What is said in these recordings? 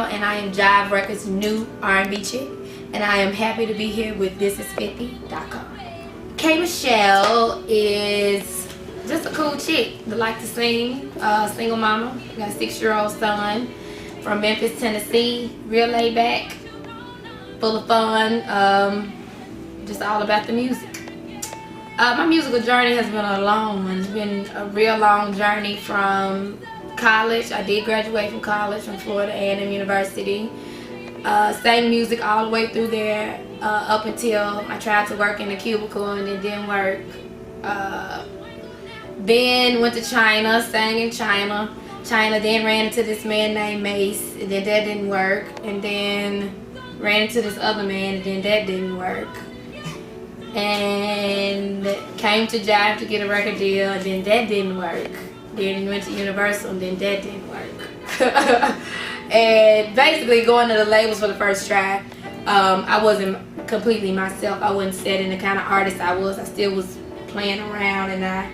Michelle, and I am Jive Records' new R&B chick, and I am happy to be here with Thisis50.com. K Michelle is just a cool chick that like to sing, single mama, got a 6-year-old son from Memphis, Tennessee, real laid back, full of fun, just all about the music. My musical journey has been a long one. It's been a real long journey from college. I did graduate from college, from Florida A&M University. Sang music all the way through there up until I tried to work in a cubicle and it didn't work. Then went to China, sang in China, then ran into this man named Mace, and then that didn't work. And then ran into this other man, and then that didn't work. And came to Jive to get a record deal, and then that didn't work. Then went to Universal, and then that didn't work. And basically going to the labels for the first try, I wasn't completely myself. I wasn't setting the kind of artist I was. I still was playing around, and I,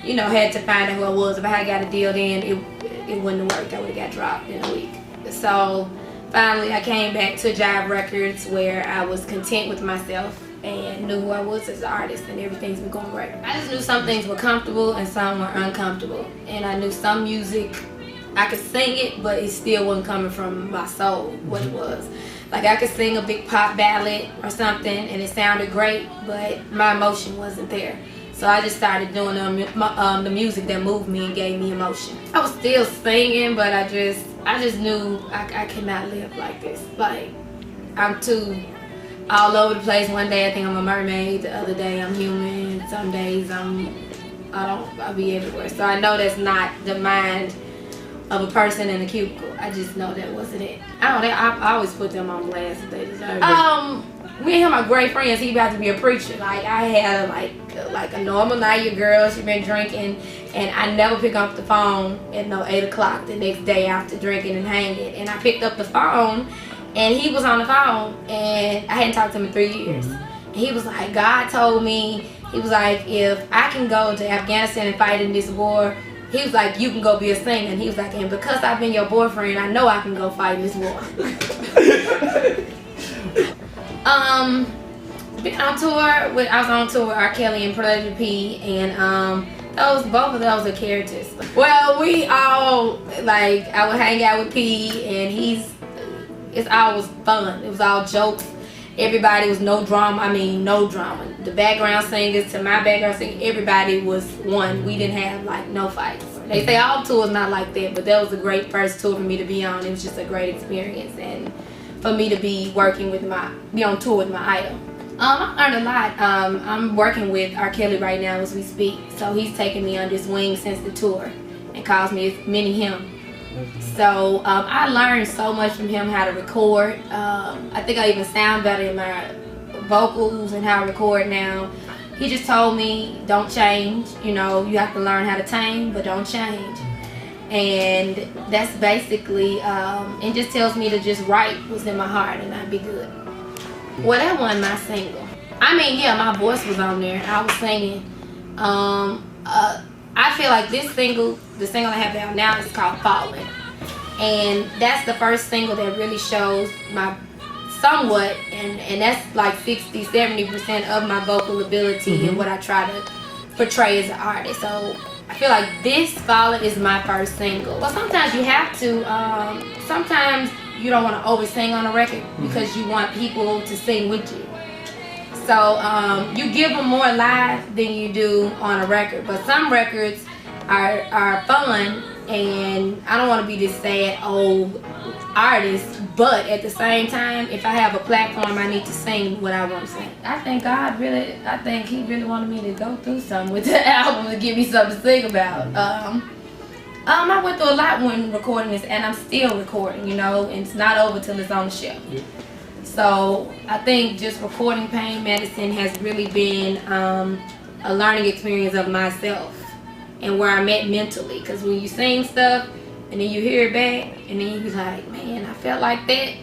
had to find out who I was. If I had got a deal then, it wouldn't have worked. I would have got dropped in a week. So finally I came back to Jive Records, where I was content with myself and knew who I was as an artist, and everything's been going great. I just knew some things were comfortable and some were uncomfortable, and I knew some music, I could sing it, but it still wasn't coming from my soul, what it was. Like I could sing a big pop ballad or something and it sounded great, but my emotion wasn't there. So I just started doing the music that moved me and gave me emotion. I was still singing, but I just knew I cannot live like this. Like, I'm too all over the place. One day I think I'm a mermaid, the other day I'm human, some days I'll be everywhere. So I know that's not the mind of a person in a cubicle. I just know that wasn't it. I always put them on blast if they deserve it. Me and him are great friends. He about to be a preacher. Like I had like a normal night. Your girl, she been drinking, and I never pick up the phone at 8 o'clock the next day after drinking and hanging. And I picked up the phone, and he was on the phone, and I hadn't talked to him in 3 years. And he was like, God told me, he was like, if I can go to Afghanistan and fight in this war, he was like, you can go be a singer. And he was like, and because I've been your boyfriend, I know I can go fight in this war. Been on tour I was on tour with R. Kelly and Prodigy P, and both of those are characters. Well, we all, like, I would hang out with P, and it's always fun. It was all jokes. Everybody was no drama. No drama. The background singers to my background singer, everybody was one. We didn't have like no fights. They say all tours not like that, but that was a great first tour for me to be on. It was just a great experience, and for me to be on tour with my idol. I learned a lot. I'm working with R. Kelly right now as we speak, so he's taken me under his wing since the tour and calls me mini him. So I learned so much from him, how to record. I think I even sound better in my vocals and how I record now. He just told me, don't change. You have to learn how to tame, but don't change. And that's basically, it just tells me to just write what's in my heart and I'd be good. Well, that wasn't my single. Yeah, my voice was on there. I was singing. I feel like this single, the single I have out now, is called Falling. And that's the first single that really shows my somewhat, and that's like 60-70% of my vocal ability and what I try to portray as an artist. So I feel like this Falling is my first single. Well, sometimes you have to, sometimes you don't want to always sing on a record because you want people to sing with you. So you give them more live than you do on a record. But some records are fun, and I don't want to be this sad old artist, but at the same time, if I have a platform, I need to sing what I want to sing. I think he really wanted me to go through something with the album to give me something to sing about. I went through a lot when recording this, and I'm still recording, and it's not over till it's on the shelf. Yeah. So I think just recording Pain Medicine has really been a learning experience of myself and where I'm at mentally. Because when you sing stuff and then you hear it back and then you be like, man, I felt like that.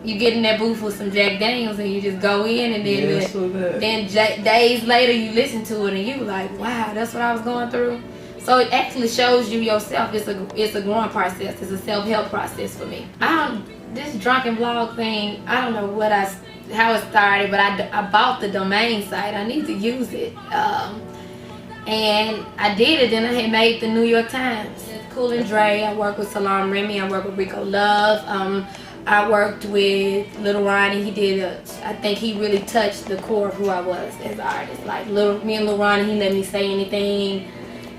You get in that booth with some Jack Daniels and you just go in, and then days later you listen to it and you like, wow, that's what I was going through. So it actually shows you yourself. It's a growing process. It's a self-help process for me. This drunken vlog thing, I don't know how it started, but I bought the domain site. I need to use it. And I did it, then I had made the New York Times. Cool and Dre, I worked with Salam Remy, I worked with Rico Love, I worked with Little Ronnie. I think he really touched the core of who I was as an artist. Like me and Little Ronnie, he let me say anything.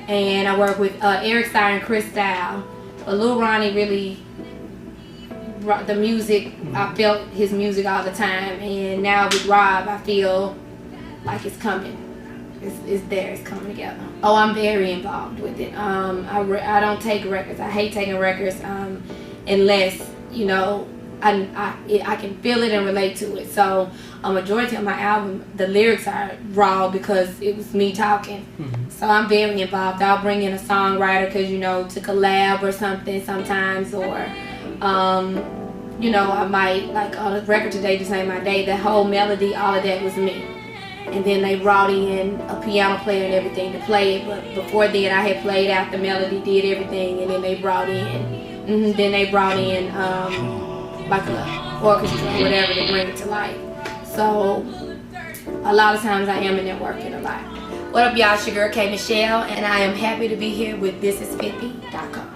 And I worked with Eric Starr and Chris Style. But Little Ronnie really brought the music. I felt his music all the time. And now with Rob, I feel like it's coming. It's there, it's coming together. Oh, I'm very involved with it. I don't take records. I hate taking records unless, you know, I can feel it and relate to it. So a majority of my album, the lyrics are raw because it was me talking. So I'm very involved. I'll bring in a songwriter because, you know, to collab or something sometimes, or you know, I might, like on a record today, Just Ain't My Day, the whole melody, all of that was me. And then they brought in a piano player and everything to play it. But before then, I had played out the melody, did everything, and then they brought in, like a orchestra or whatever to bring it to life. So a lot of times I am in there working a lot. What up, y'all? It's your girl K Michelle, and I am happy to be here with Thisis50.com.